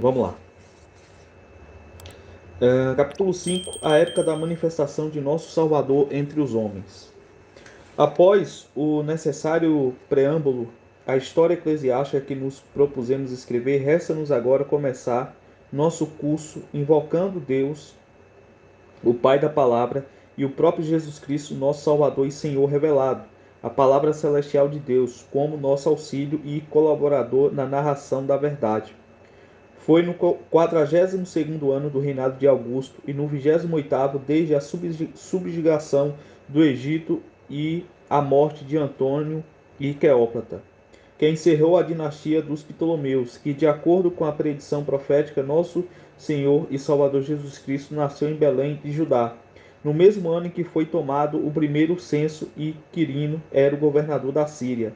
Vamos lá. Capítulo 5: A época da manifestação de nosso Salvador entre os homens. Após o necessário preâmbulo à história eclesiástica que nos propusemos escrever, resta-nos agora começar nosso curso invocando Deus, o Pai da Palavra, e o próprio Jesus Cristo, nosso Salvador e Senhor revelado, a Palavra Celestial de Deus, como nosso auxílio e colaborador na narração da verdade. Foi no 42º ano do reinado de Augusto e no 28º desde a subjugação do Egito e a morte de Antônio e Cleópatra, que encerrou a dinastia dos Ptolomeus, que, de acordo com a predição profética, nosso Senhor e Salvador Jesus Cristo nasceu em Belém de Judá, no mesmo ano em que foi tomado o primeiro censo e Quirino era o governador da Síria.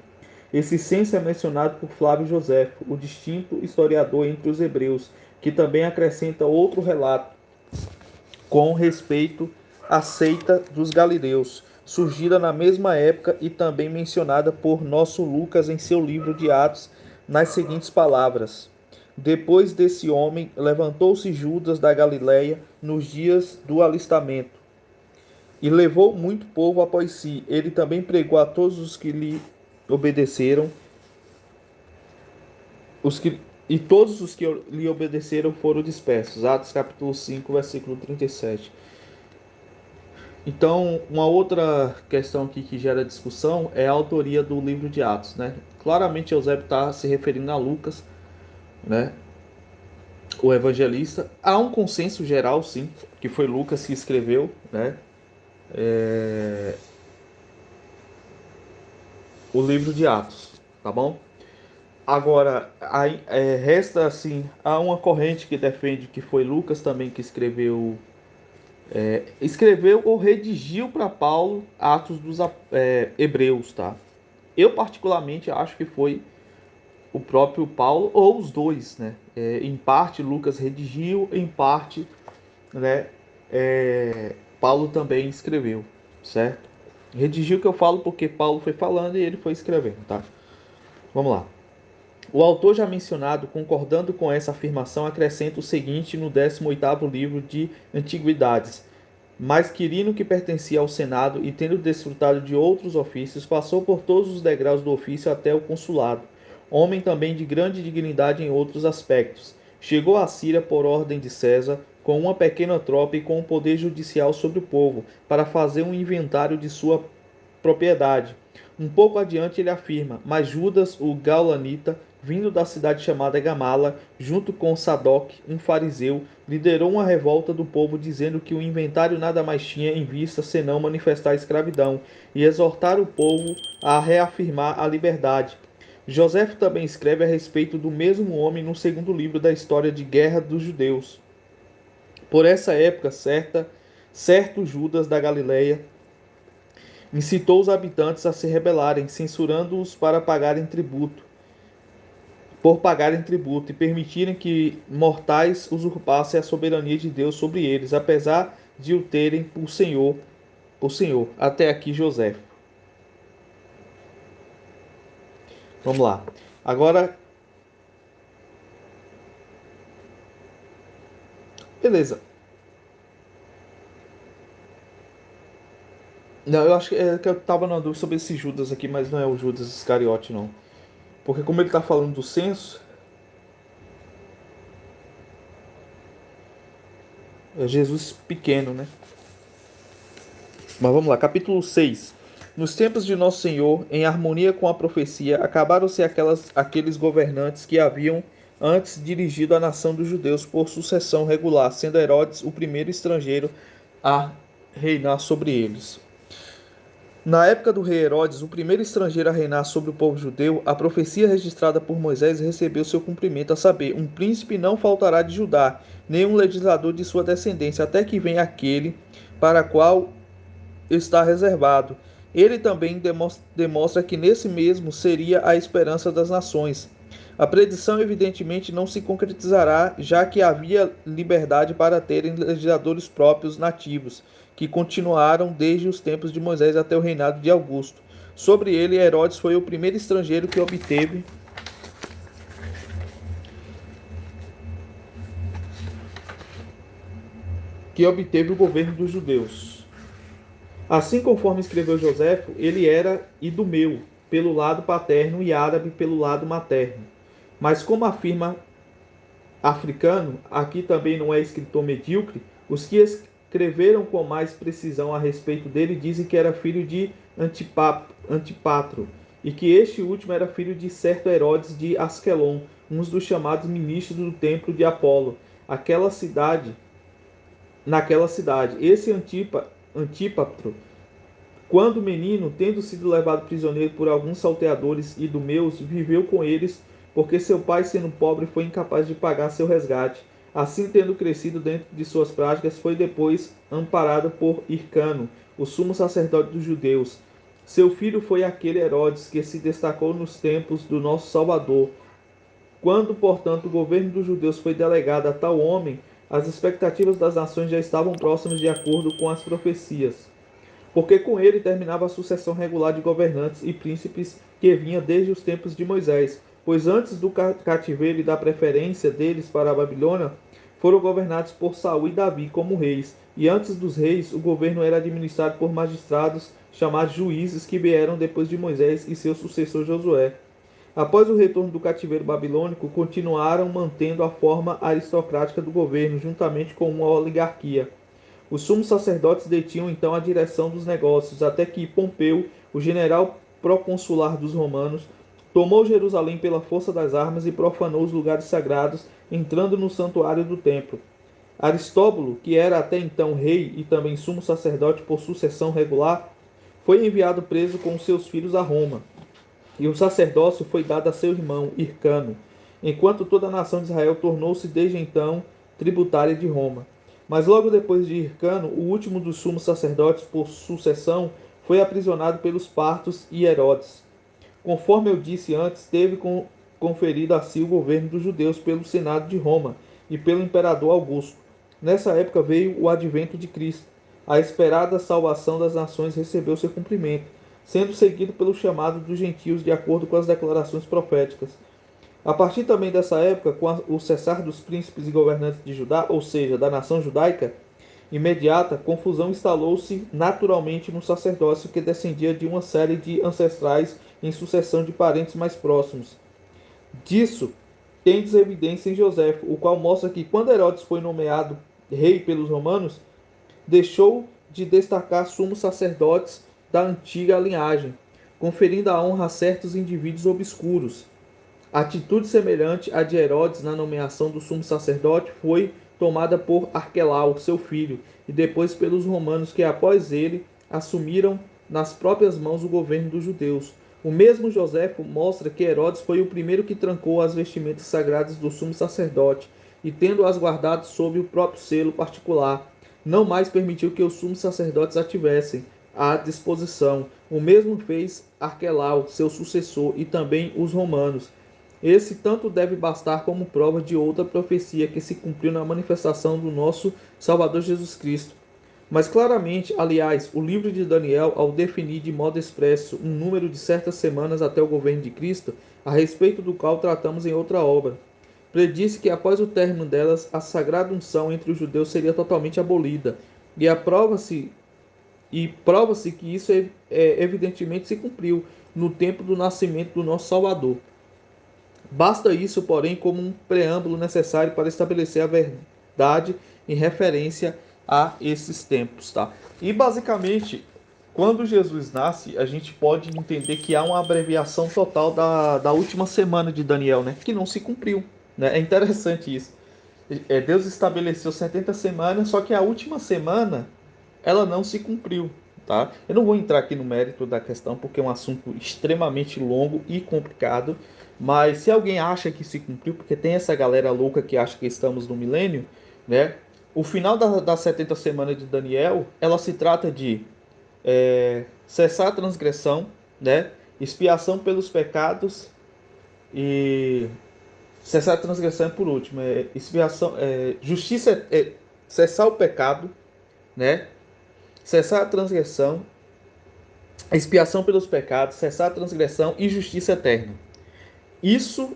Esse censo é mencionado por Flávio Joséfo, o distinto historiador entre os hebreus, que também acrescenta outro relato com respeito à seita dos galileus, surgida na mesma época e também mencionada por nosso Lucas em seu livro de Atos, nas seguintes palavras: Depois desse homem, levantou-se Judas da Galiléia nos dias do alistamento, e levou muito povo após si. Ele também pregou a todos os que lhe obedeceram, os que, e todos os que lhe obedeceram foram dispersos. Atos capítulo 5, versículo 37. Então, uma outra questão aqui que gera discussão é a autoria do livro de Atos, né? Claramente Eusébio está se referindo a Lucas, né? O evangelista. Há um consenso geral, sim, que foi Lucas que escreveu, né? O livro de Atos, tá bom? Agora, resta assim, há uma corrente que defende que foi Lucas também que escreveu ou redigiu para Paulo Atos dos Hebreus, tá? Eu particularmente acho que foi o próprio Paulo ou os dois, né? Em parte Lucas redigiu, em parte, né? Paulo também escreveu, certo? Redigiu que eu falo porque Paulo foi falando e ele foi escrevendo, tá? Vamos lá. O autor já mencionado, concordando com essa afirmação, acrescenta o seguinte no 18º livro de Antiguidades: Mas Quirino, que pertencia ao Senado e tendo desfrutado de outros ofícios, passou por todos os degraus do ofício até o consulado, homem também de grande dignidade em outros aspectos. Chegou à Síria por ordem de César, com uma pequena tropa e com o poder judicial sobre o povo, para fazer um inventário de sua propriedade. Um pouco adiante ele afirma: Mas Judas, o Gaulanita, vindo da cidade chamada Gamala, junto com Sadoc, um fariseu, liderou uma revolta do povo, dizendo que o inventário nada mais tinha em vista senão manifestar a escravidão e exortar o povo a reafirmar a liberdade. José também escreve a respeito do mesmo homem no segundo livro da história de guerra dos judeus. Por essa época, certo Judas da Galileia incitou os habitantes a se rebelarem, censurando-os para pagarem tributo e permitirem que mortais usurpassem a soberania de Deus sobre eles, apesar de o terem por Senhor. Até aqui José. Vamos lá. Agora, beleza. Não, eu acho que eu tava na dúvida sobre esse Judas aqui, mas não é o Judas Iscariote, não. Porque como ele tá falando do censo, é Jesus pequeno, né? Mas vamos lá, capítulo 6. Nos tempos de Nosso Senhor, em harmonia com a profecia, acabaram-se aqueles governantes que haviam antes dirigido a nação dos judeus por sucessão regular, sendo Herodes o primeiro estrangeiro a reinar sobre eles. Na época do rei Herodes, o primeiro estrangeiro a reinar sobre o povo judeu, a profecia registrada por Moisés recebeu seu cumprimento, a saber, um príncipe não faltará de Judá, nem um legislador de sua descendência, até que venha aquele para qual está reservado. Ele também demonstra que nesse mesmo seria a esperança das nações. A predição evidentemente não se concretizará, já que havia liberdade para terem legisladores próprios nativos, que continuaram desde os tempos de Moisés até o reinado de Augusto. Sobre ele, Herodes foi o primeiro estrangeiro que obteve que obteve o governo dos judeus. Assim conforme escreveu Joséfo, ele era idumeu pelo lado paterno e árabe pelo lado materno. Mas como afirma africano, aqui também não é escritor medíocre, os que escreveram com mais precisão a respeito dele dizem que era filho de Antipatro, e que este último era filho de certo Herodes de Asquelon, um dos chamados ministros do templo de Apolo, naquela cidade. Esse Antípatro, quando menino, tendo sido levado prisioneiro por alguns salteadores idumeus, viveu com eles, porque seu pai, sendo pobre, foi incapaz de pagar seu resgate. Assim, tendo crescido dentro de suas práticas, foi depois amparado por Hircano, o sumo sacerdote dos judeus. Seu filho foi aquele Herodes que se destacou nos tempos do nosso Salvador. Quando, portanto, o governo dos judeus foi delegado a tal homem, as expectativas das nações já estavam próximas de acordo com as profecias, porque com ele terminava a sucessão regular de governantes e príncipes que vinha desde os tempos de Moisés, pois antes do cativeiro e da preferência deles para a Babilônia, foram governados por Saul e Davi como reis, e antes dos reis o governo era administrado por magistrados chamados juízes que vieram depois de Moisés e seu sucessor Josué. Após o retorno do cativeiro babilônico, continuaram mantendo a forma aristocrática do governo, juntamente com uma oligarquia. Os sumos sacerdotes detinham então a direção dos negócios, até que Pompeu, o general proconsular dos romanos, tomou Jerusalém pela força das armas e profanou os lugares sagrados, entrando no santuário do templo. Aristóbulo, que era até então rei e também sumo sacerdote por sucessão regular, foi enviado preso com seus filhos a Roma, e o sacerdócio foi dado a seu irmão Hircano, enquanto toda a nação de Israel tornou-se desde então tributária de Roma. Mas logo depois de Hircano, o último dos sumos sacerdotes por sucessão foi aprisionado pelos partos e Herodes. Conforme eu disse antes, teve conferido a si o governo dos judeus pelo Senado de Roma e pelo imperador Augusto. Nessa época veio o advento de Cristo. A esperada salvação das nações recebeu seu cumprimento, sendo seguido pelo chamado dos gentios de acordo com as declarações proféticas. A partir também dessa época, com o cessar dos príncipes e governantes de Judá, ou seja, da nação judaica, imediata, confusão instalou-se naturalmente no sacerdócio que descendia de uma série de ancestrais em sucessão de parentes mais próximos. Disso tendes evidência em Joséfo, o qual mostra que quando Herodes foi nomeado rei pelos romanos, deixou de destacar sumos sacerdotes da antiga linhagem, conferindo a honra a certos indivíduos obscuros. Atitude semelhante à de Herodes na nomeação do sumo sacerdote foi tomada por Arquelau, seu filho, e depois pelos romanos que após ele assumiram nas próprias mãos o governo dos judeus. O mesmo Joséfo mostra que Herodes foi o primeiro que trancou as vestimentas sagradas do sumo sacerdote e, tendo-as guardado sob o próprio selo particular, não mais permitiu que os sumos sacerdotes a tivessem à disposição. O mesmo fez Arquelau, seu sucessor, e também os romanos. Esse tanto deve bastar como prova de outra profecia que se cumpriu na manifestação do nosso Salvador Jesus Cristo. Mas claramente, aliás, o livro de Daniel, ao definir de modo expresso um número de certas semanas até o governo de Cristo, a respeito do qual tratamos em outra obra, predisse que após o término delas, a sagrada unção entre os judeus seria totalmente abolida, e prova-se que isso evidentemente se cumpriu no tempo do nascimento do nosso Salvador. Basta isso, porém, como um preâmbulo necessário para estabelecer a verdade em referência a esses tempos, tá? E basicamente, quando Jesus nasce, a gente pode entender que há uma abreviação total da última semana de Daniel, né? Que não se cumpriu, né? É interessante isso. Deus estabeleceu 70 semanas, só que a última semana ela não se cumpriu, tá? Eu não vou entrar aqui no mérito da questão porque é um assunto extremamente longo e complicado, mas se alguém acha que se cumpriu, porque tem essa galera louca que acha que estamos no milênio, né? O final das 70 semanas de Daniel, ela se trata de cessar a transgressão, né? Expiação pelos pecados e cessar a transgressão por último, expiação, justiça, cessar o pecado, né? Cessar a transgressão, expiação pelos pecados, cessar a transgressão e justiça eterna.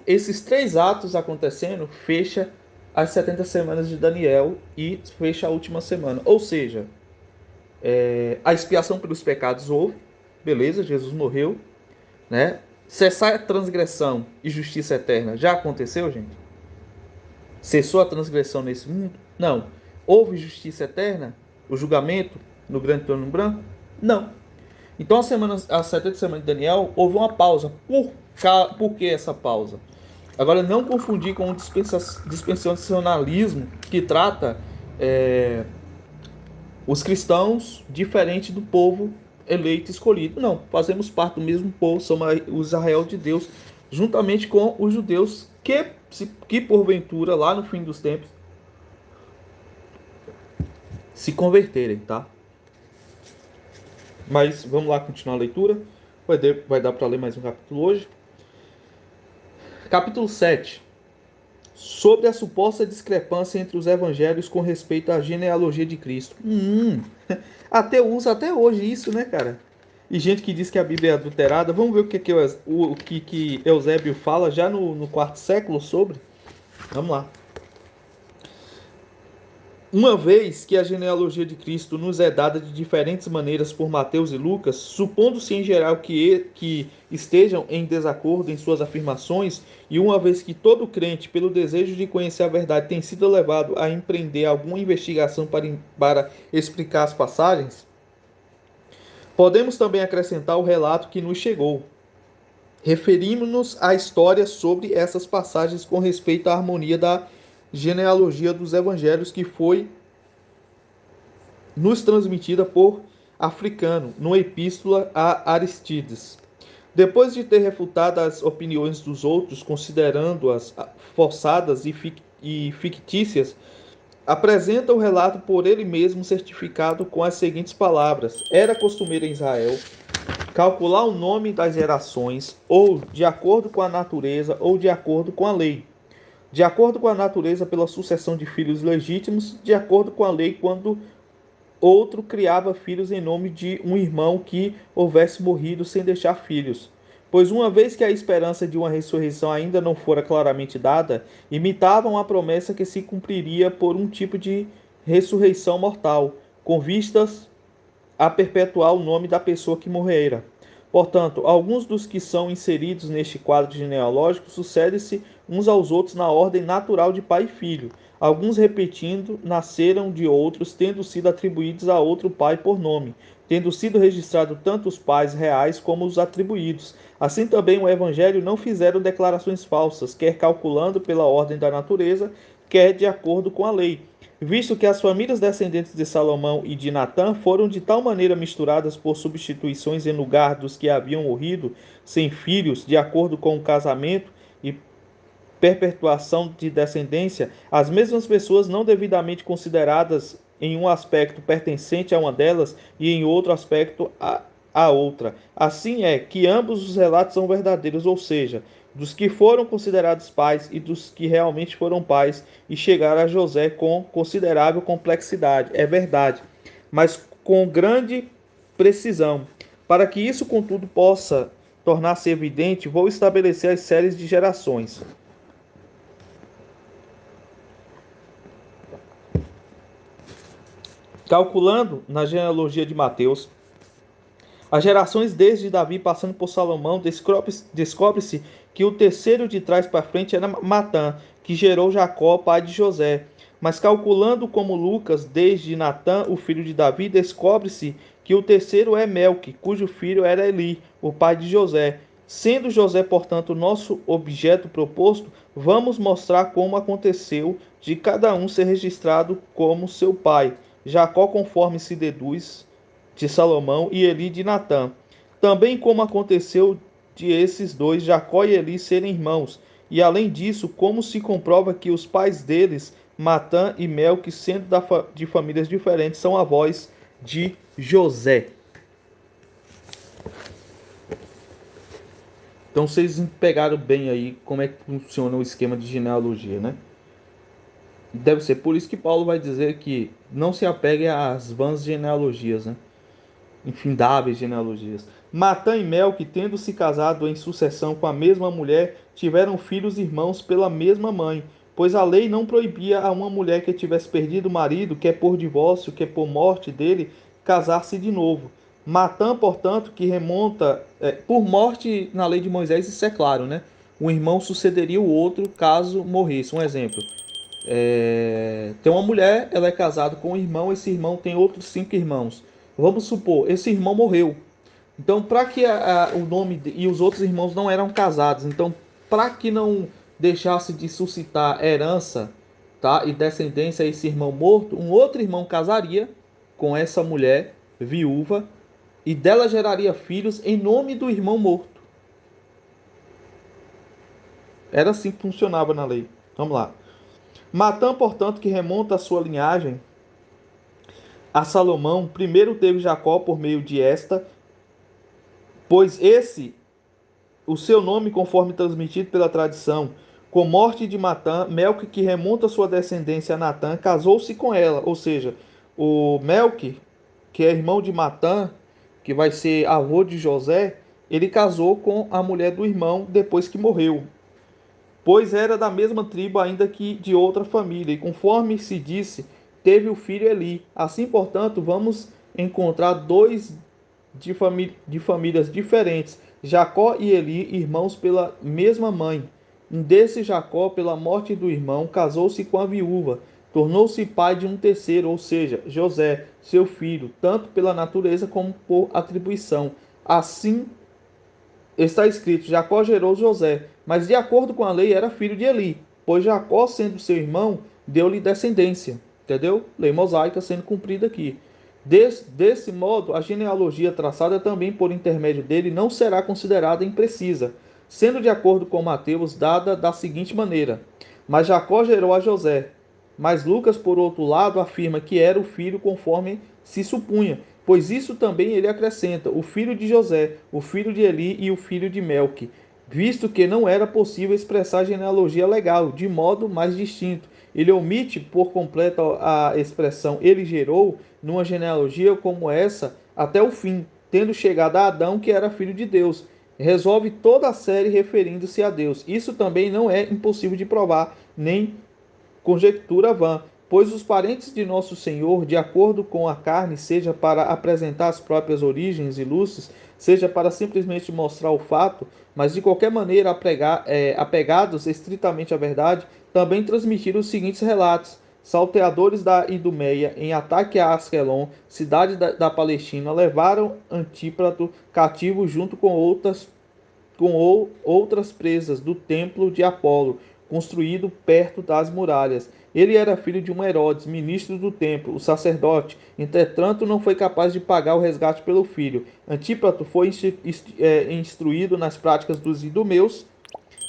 Esses três atos acontecendo, fecha as 70 semanas de Daniel e fecha a última semana. Ou seja, a expiação pelos pecados houve, beleza, Jesus morreu, né? Cessar a transgressão e justiça eterna já aconteceu, gente? Cessou a transgressão nesse mundo? Não. Houve justiça eterna? O julgamento no grande trono branco? Não. Então, as 70 semanas de Daniel, houve uma pausa. Por que essa pausa? Agora, não confundir com o dispensacionalismo que trata os cristãos diferente do povo eleito e escolhido. Não, fazemos parte do mesmo povo, somos o Israel de Deus, juntamente com os judeus que porventura, lá no fim dos tempos, se converterem, tá? Mas vamos lá continuar a leitura. Vai dar para ler mais um capítulo hoje. Capítulo 7. Sobre a suposta discrepância entre os evangelhos com respeito à genealogia de Cristo. Usa até hoje isso, né, cara? E gente que diz que a Bíblia é adulterada. Vamos ver o que Eusébio fala já no quarto século sobre? Vamos lá. Uma vez que a genealogia de Cristo nos é dada de diferentes maneiras por Mateus e Lucas, supondo-se em geral que estejam em desacordo em suas afirmações, e uma vez que todo crente, pelo desejo de conhecer a verdade, tem sido levado a empreender alguma investigação para explicar as passagens, podemos também acrescentar o relato que nos chegou. Referimos-nos à história sobre essas passagens com respeito à harmonia da genealogia dos evangelhos que foi nos transmitida por Africano, numa epístola a Aristides. Depois de ter refutado as opiniões dos outros, considerando-as forçadas e fictícias, apresenta o relato por ele mesmo certificado com as seguintes palavras: era costumeiro em Israel calcular o nome das gerações, ou de acordo com a natureza, ou de acordo com a lei. De acordo com a natureza, pela sucessão de filhos legítimos, de acordo com a lei, quando outro criava filhos em nome de um irmão que houvesse morrido sem deixar filhos. Pois uma vez que a esperança de uma ressurreição ainda não fora claramente dada, imitavam a promessa que se cumpriria por um tipo de ressurreição mortal, com vistas a perpetuar o nome da pessoa que morrera. Portanto, alguns dos que são inseridos neste quadro genealógico sucedem-se uns aos outros na ordem natural de pai e filho. Alguns, repetindo, nasceram de outros, tendo sido atribuídos a outro pai por nome, tendo sido registrados tanto os pais reais como os atribuídos. Assim também o Evangelho não fizeram declarações falsas, quer calculando pela ordem da natureza, quer de acordo com a lei, visto que as famílias descendentes de Salomão e de Natã foram de tal maneira misturadas por substituições em lugar dos que haviam morrido sem filhos, de acordo com o casamento e perpetuação de descendência, as mesmas pessoas não devidamente consideradas em um aspecto pertencente a uma delas e em outro aspecto a outra. Assim é que ambos os relatos são verdadeiros, ou seja, dos que foram considerados pais e dos que realmente foram pais e chegaram a José com considerável complexidade. É verdade, mas com grande precisão. Para que isso, contudo, possa tornar-se evidente, vou estabelecer as séries de gerações. Calculando na genealogia de Mateus, as gerações desde Davi passando por Salomão, descobre-se que o terceiro de trás para frente era Matã, que gerou Jacó, pai de José. Mas calculando como Lucas, desde Natã, o filho de Davi, descobre-se que o terceiro é Melque, cujo filho era Eli, o pai de José. Sendo José, portanto, nosso objeto proposto, vamos mostrar como aconteceu de cada um ser registrado como seu pai. Jacó, conforme se deduz, de Salomão, e Eli de Natã. Também como aconteceu de esses dois, Jacó e Eli, serem irmãos. E além disso, como se comprova que os pais deles, Matã e Melque, sendo de famílias diferentes, são avós de José. Então vocês pegaram bem aí como é que funciona o esquema de genealogia, né? Deve ser por isso que Paulo vai dizer que não se apegue às vãs genealogias, né? Infindáveis genealogias. Matã e Melque, tendo se casado em sucessão com a mesma mulher, tiveram filhos irmãos pela mesma mãe, pois a lei não proibia a uma mulher que tivesse perdido o marido, quer por divórcio, quer por morte dele, casar-se de novo. Matã, portanto, que remonta por morte na lei de Moisés, isso é claro, né? Um irmão sucederia o outro caso morresse. Um exemplo. Tem uma mulher, ela é casada com um irmão, esse irmão tem outros 5 irmãos. Vamos supor, esse irmão morreu. Então, para que o nome e os outros irmãos não eram casados, então, para que não deixasse de suscitar herança, tá, e descendência a esse irmão morto, um outro irmão casaria com essa mulher viúva e dela geraria filhos em nome do irmão morto. Era assim que funcionava na lei. Vamos lá. Matã, portanto, que remonta a sua linhagem a Salomão, primeiro teve Jacó por meio de esta, pois esse o seu nome conforme transmitido pela tradição. Com morte de Matã, Melque, que remonta sua descendência a Natã, casou-se com ela. Ou seja, o Melque, que é irmão de Matã, que vai ser avô de José, ele casou com a mulher do irmão depois que morreu, pois era da mesma tribo, ainda que de outra família, e conforme se disse, teve o filho Eli. Assim, portanto, vamos encontrar dois de famílias diferentes, Jacó e Eli, irmãos pela mesma mãe. Um desses, Jacó, pela morte do irmão, casou-se com a viúva, tornou-se pai de um terceiro, ou seja, José, seu filho, tanto pela natureza como por atribuição. Assim está escrito: Jacó gerou José, mas de acordo com a lei era filho de Eli, pois Jacó, sendo seu irmão, deu-lhe descendência. Entendeu? Lei mosaica sendo cumprida aqui. Desse modo, a genealogia traçada também por intermédio dele não será considerada imprecisa, sendo de acordo com Mateus dada da seguinte maneira: Mas Jacó gerou a José. Mas Lucas, por outro lado, afirma que era o filho conforme se supunha, pois isso também ele acrescenta: o filho de José, o filho de Eli e o filho de Melque, visto que não era possível expressar a genealogia legal de modo mais distinto. Ele omite por completo a expressão ele gerou numa genealogia como essa até o fim, tendo chegado a Adão, que era filho de Deus. Resolve toda a série referindo-se a Deus. Isso também não é impossível de provar, nem conjectura vã, pois os parentes de nosso Senhor, de acordo com a carne, seja para apresentar as próprias origens ilustres, seja para simplesmente mostrar o fato, mas de qualquer maneira apegados estritamente à verdade, também transmitiram os seguintes relatos: salteadores da Idumeia, em ataque a Asquelon, cidade da Palestina, levaram Antíprato cativo junto com outras presas do templo de Apolo, construído perto das muralhas. Ele era filho de um Herodes, ministro do templo, o sacerdote. Entretanto, não foi capaz de pagar o resgate pelo filho. Antípato foi instruído nas práticas dos idumeus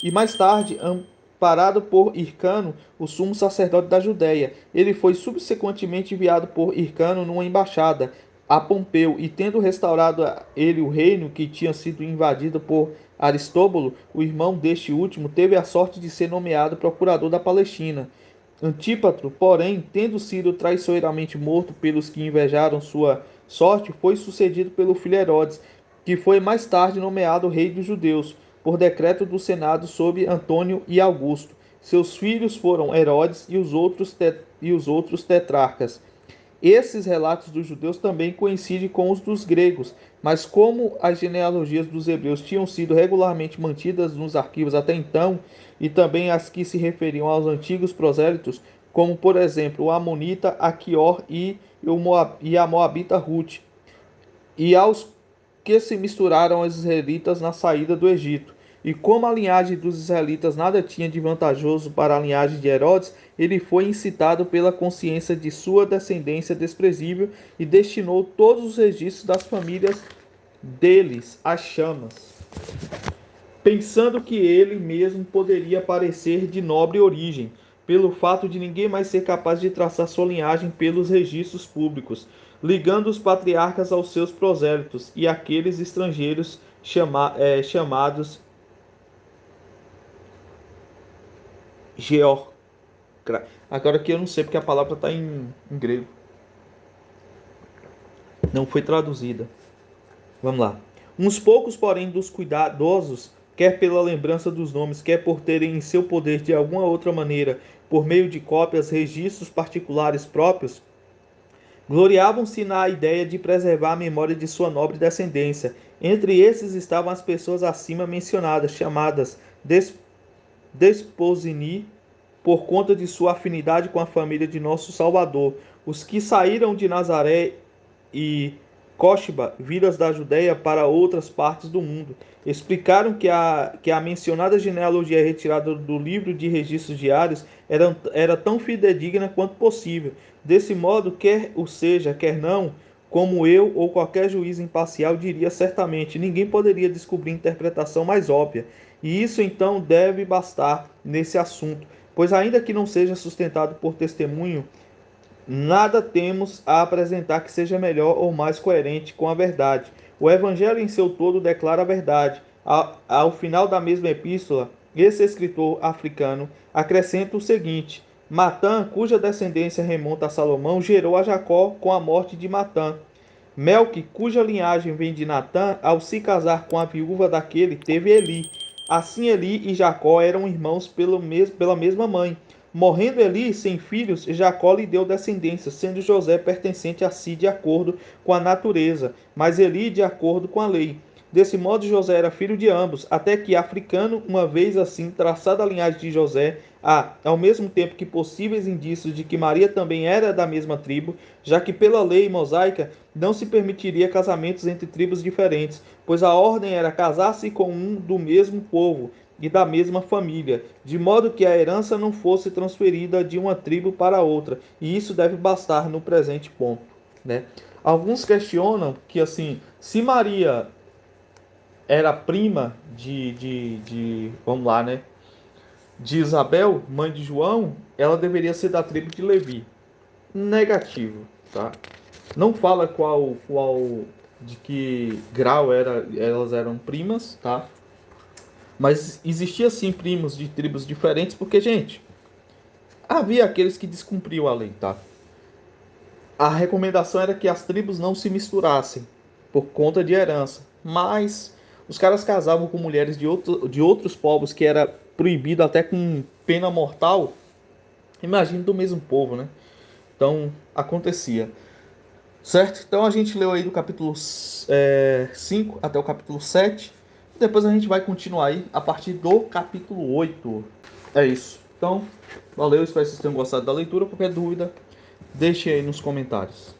e mais tarde, amparado por Hircano, o sumo sacerdote da Judéia, ele foi subsequentemente enviado por Hircano numa embaixada a Pompeu, e tendo restaurado a ele o reino que tinha sido invadido por Aristóbulo, o irmão deste último, teve a sorte de ser nomeado procurador da Palestina. Antípatro, porém, tendo sido traiçoeiramente morto pelos que invejaram sua sorte, foi sucedido pelo filho Herodes, que foi mais tarde nomeado rei dos judeus, por decreto do Senado sob Antônio e Augusto. Seus filhos foram Herodes e os outros tetrarcas. Esses relatos dos judeus também coincidem com os dos gregos, mas como as genealogias dos hebreus tinham sido regularmente mantidas nos arquivos até então, e também as que se referiam aos antigos prosélitos, como por exemplo o Amonita Aquior e a Moabita Ruth, e aos que se misturaram aos israelitas na saída do Egito. E como a linhagem dos israelitas nada tinha de vantajoso para a linhagem de Herodes, ele foi incitado pela consciência de sua descendência desprezível e destinou todos os registros das famílias deles às chamas, pensando que ele mesmo poderia parecer de nobre origem, pelo fato de ninguém mais ser capaz de traçar sua linhagem pelos registros públicos, ligando os patriarcas aos seus prosélitos e aqueles estrangeiros chamados geor. Agora que eu não sei porque a palavra está em grego, não foi traduzida. Vamos lá. Uns poucos, porém, dos cuidadosos quer pela lembrança dos nomes, quer por terem em seu poder de alguma outra maneira, por meio de cópias, registros particulares próprios, gloriavam-se na ideia de preservar a memória de sua nobre descendência. Entre esses estavam as pessoas acima mencionadas, chamadas desposini, por conta de sua afinidade com a família de nosso Salvador. Os que saíram de Nazaré e Coshba, vilas da Judéia, para outras partes do mundo, explicaram que a mencionada genealogia retirada do livro de registros diários era tão fidedigna quanto possível. Desse modo, quer o seja, quer não, como eu ou qualquer juiz imparcial diria certamente, ninguém poderia descobrir interpretação mais óbvia. E isso então deve bastar nesse assunto, pois ainda que não seja sustentado por testemunho, nada temos a apresentar que seja melhor ou mais coerente com a verdade. O Evangelho em seu todo declara a verdade. Ao final da mesma epístola, esse escritor africano acrescenta o seguinte: Matã, cuja descendência remonta a Salomão, gerou a Jacó com a morte de Matã. Melque, cuja linhagem vem de Natã, ao se casar com a viúva daquele, teve Eli. Assim Eli e Jacó eram irmãos pela mesma mãe. Morrendo Eli sem filhos, Jacó lhe deu descendência, sendo José pertencente a si de acordo com a natureza, mas Eli de acordo com a lei. Desse modo José era filho de ambos, até que, africano, uma vez assim traçada a linhagem de José, há, ao mesmo tempo que possíveis indícios de que Maria também era da mesma tribo, já que pela lei mosaica não se permitiria casamentos entre tribos diferentes, pois a ordem era casar-se com um do mesmo povo e da mesma família, de modo que a herança não fosse transferida de uma tribo para outra, e isso deve bastar no presente ponto, né? Alguns questionam que, assim, se Maria era prima vamos lá, né? De Isabel, mãe de João, ela deveria ser da tribo de Levi. Negativo, tá? Não fala de que grau elas eram primas, tá? Mas existia sim primos de tribos diferentes, porque, gente, havia aqueles que descumpriam a lei, tá? A recomendação era que as tribos não se misturassem por conta de herança, mas os caras casavam com mulheres de outros povos que era proibido até com pena mortal. Imagina do mesmo povo, né? Então acontecia. Certo? Então a gente leu aí do capítulo 5 até o capítulo 7. Depois a gente vai continuar aí a partir do capítulo 8. É isso. Então, valeu, espero que vocês tenham gostado da leitura. Qualquer dúvida, deixe aí nos comentários.